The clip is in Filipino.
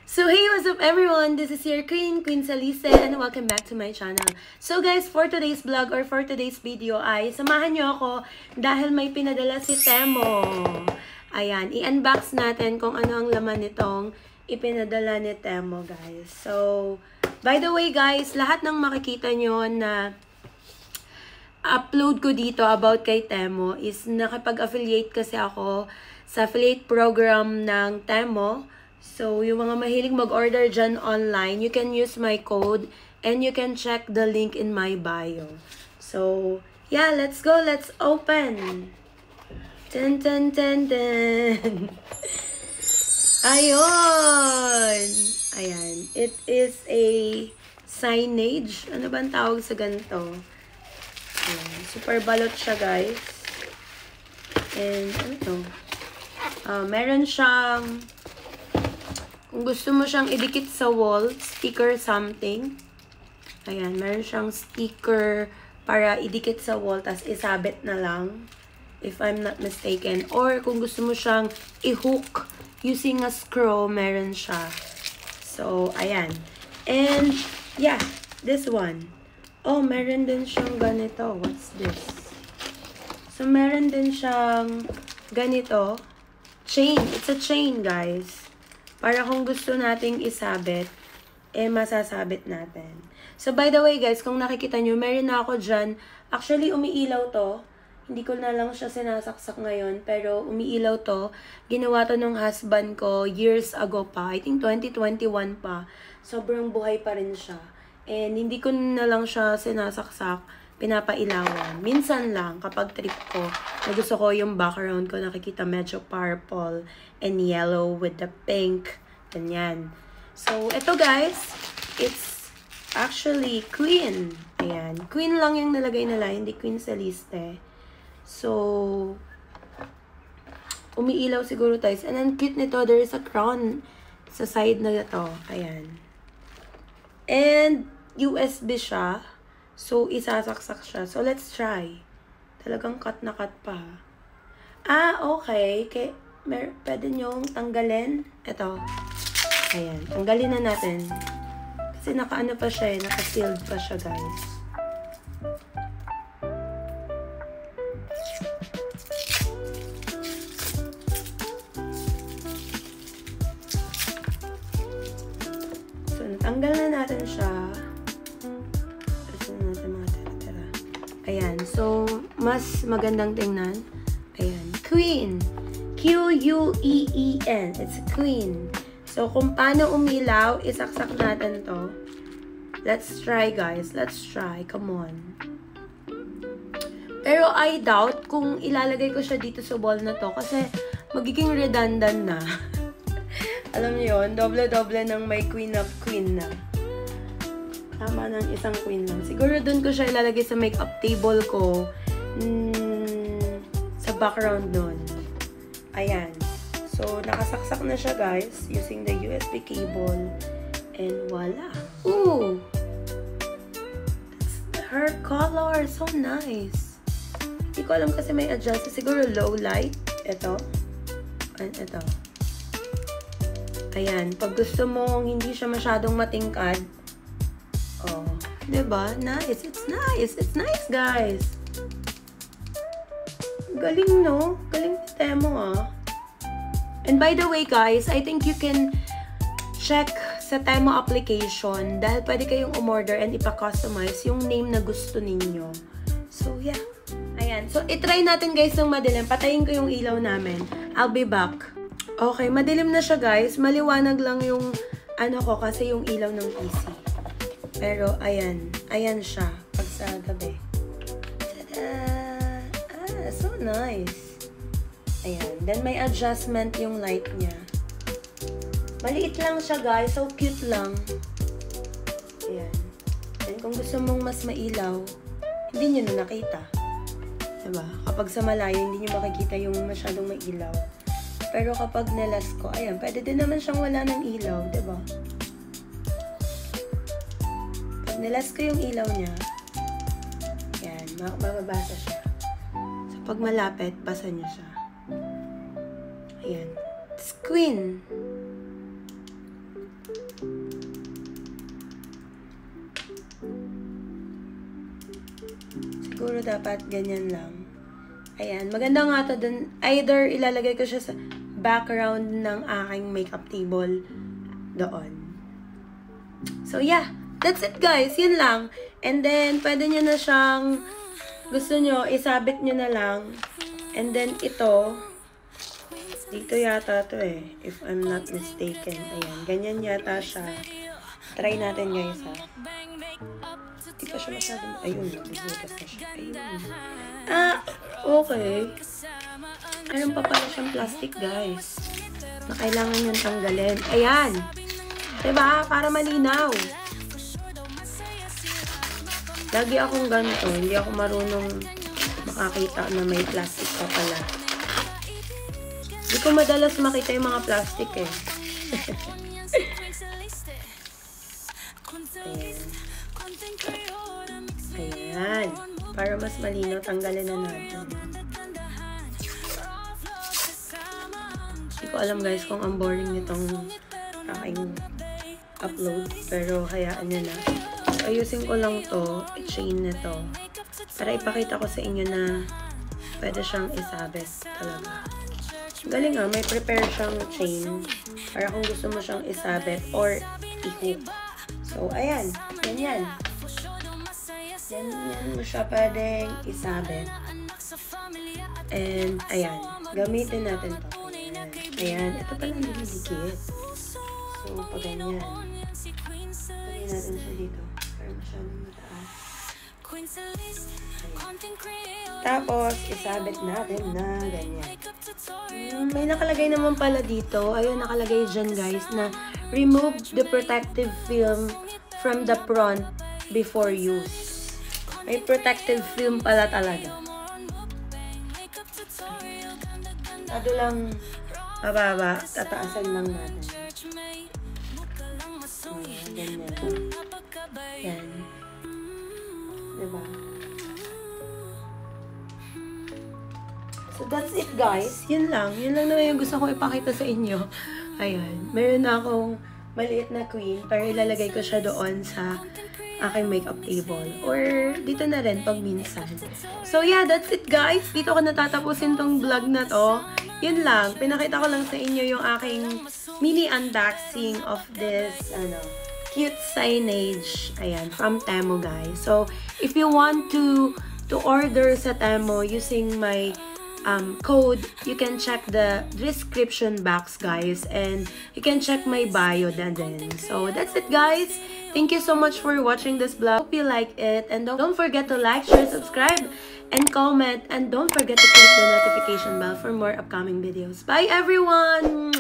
So hey, what's up everyone? This is your Queen Salise, and welcome back to my channel. So guys, for today's vlog or for today's video ay samahan nyo ako dahil may pinadala si Temo. Ayan, i-unbox natin kung ano ang laman nitong ipinadala ni Temo, guys. So, by the way guys, lahat ng makikita nyo na upload ko dito about kay Temo is nakipag-affiliate kasi ako sa affiliate program ng Temo. So, yung mga mahilig mag-order dyan online, you can use my code and you can check the link in my bio. So, yeah, let's go. Let's open. Dun, dun, dun, dun. Ayun! Ayan. It is a signage. Ano ba ang tawag sa ganito? Ayan. Super balot siya, guys. And, ano to? Meron siyang kung gusto mo siyang idikit sa wall, sticker something. Ayan, meron siyang sticker para idikit sa wall, tas isabit na lang, if I'm not mistaken. Or kung gusto mo siyang i-hook using a screw, meron siya. So, ayan. And, yeah, this one. Oh, meron din siyang ganito. What's this? So, meron din siyang ganito. Chain. It's a chain, guys. Para kung gusto nating isabit, masasabit natin. So, by the way, guys, kung nakikita nyo, meron na ako dyan. Actually, umiilaw to. Hindi ko na lang siya sinasaksak ngayon, pero umiilaw to. Ginawa to ng husband ko years ago pa. I think 2021 pa. Sobrang buhay pa rin siya. And hindi ko na lang siya sinasaksak. Pinapailawan. Minsan lang, kapag trip ko, na gusto ko yung background ko, nakikita medyo purple and yellow with the pink. Ganyan. So, ito guys, it's actually Queen. Ayan. Queen lang yung nalagay nila, hindi Queen Saliste. So, umiilaw siguro tayo. And then, cute nito, there is a crown sa side na ito. Ayan. And, USB siya. So, isasaksak siya. So, let's try. Talagang cut na cut pa. Okay. Pwede nyong tanggalin. Ito. Ayan. Tanggalin na natin. Kasi naka-ano pa siya eh. Naka-sealed pa siya, guys. So, natanggal na natin siya. Ayan. So, mas magandang tingnan. Ayan. Queen. Q-U-E-E-N. It's a queen. So, kung paano umilaw, isaksak natin to. Let's try, guys. Let's try. Come on. Pero I doubt kung ilalagay ko siya dito sa wall na to kasi magiging redundant na. Alam niyo yun? Doble-doble ng may queen of queen na. Tama ng isang queen lang. Siguro dun ko siya ilalagay sa makeup table ko. Sa background dun. Ayan. So, nakasaksak na siya, guys. Using the USB cable. And voila. Ooh! That's her color. So nice. Hindi ko alam kasi may adjust. Siguro low light. Ito. And ito. Ayan. Pag gusto mong hindi siya masyadong matingkad, diba? Nice. It's nice. It's nice, guys. Galing, no? Galing ni Temo, ah. And by the way, guys, I think you can check sa Temo application dahil pwede kayong umorder and ipa-customize yung name na gusto ninyo. So, yeah. Ayan. So, itry natin, guys, ng madilim. Patayin ko yung ilaw namin. I'll be back. Okay, madilim na siya, guys. Maliwanag lang yung ano ko kasi yung ilaw ng PC. Pero, ayan. Ayan siya. Pag sa gabi. Tada! So nice. Ayan. Then, may adjustment yung light niya. Maliit lang siya, guys. So cute lang. Ayan. And kung gusto mong mas mailaw, hindi nyo na nakita. Diba? Kapag sa malayo, hindi nyo makikita yung masyadong mailaw. Pero kapag nalas ko, ayan. Pwede din naman siyang wala ng ilaw. Diba? Nilas ko yung ilaw niya. Yan. Mababasa siya. So, pag malapit, basa niya siya. Ayan. It's Queen. siguro dapat ganyan lang. Ayan. Maganda nga to dun. Either ilalagay ko siya sa background ng aking makeup table doon. So, yeah. That's it, guys. Yun lang. And then, pwede nyo na siyang, gusto nyo, isabit nyo na lang. And then, ito, dito yata to eh, if I'm not mistaken. Ayan, ganyan yata siya. Try natin, guys, ha. Hindi pa siya masyadong, ayun, nagbubutas na siya. Ayun. Ah, okay. Meron pa pala siyang plastic, guys, na kailangan nyo tanggalin. Ayan. Diba? Para malinaw. Lagi akong ganito. Hindi ako marunong makakita na may plastic pa pala. Hindi ko madalas makita yung mga plastic eh. Ayan. Ayan. Para mas malinaw, tanggalin na natin. Hindi ko alam guys kung ang boring nitong aking upload. Pero hayaan nyo na. So, ayusin ko lang to, i-chain na to, para ipakita ko sa inyo na pwede siyang isabit talaga. Galing nga, may prepare siyang chain para kung gusto mo siyang isabit or i-hook. So, ayan. Ganyan. Ganyan mo siya pwedeng isabit. And, ayan. Gamitin natin to. Ayan. Ayan. Ito pala nilidikit. So, pag ganyan. Lagyan natin siya dito. Para masyadong mataas. Ayan. Tapos, isabit natin na ganyan. May nakalagay naman pala dito. Ayun, nakalagay dyan guys na remove the protective film from the front before use. May protective film pala talaga. Ado lang mababa. Tataasan lang natin. Ayan, ganyan. Yan. Diba? So, that's it, guys. Yun lang. Yun lang naman yung gusto ko ipakita sa inyo. Ayan. Meron na akong maliit na queen, pero ilalagay ko siya doon sa aking makeup table. Or, dito na rin pag minsan. So, yeah, that's it, guys. Dito ko natatapusin tong vlog na to. Yun lang. Pinakita ko lang sa inyo yung aking mini unboxing of this, cute signage. Ayan, from Temu, guys. So, if you want to order sa Temu using my code, you can check the description box, guys, and you can check my bio then. So that's it, guys. Thank you so much for watching this vlog. Hope you like it, and don't forget to like, share, subscribe, and comment, and don't forget to click the notification bell for more upcoming videos. Bye everyone.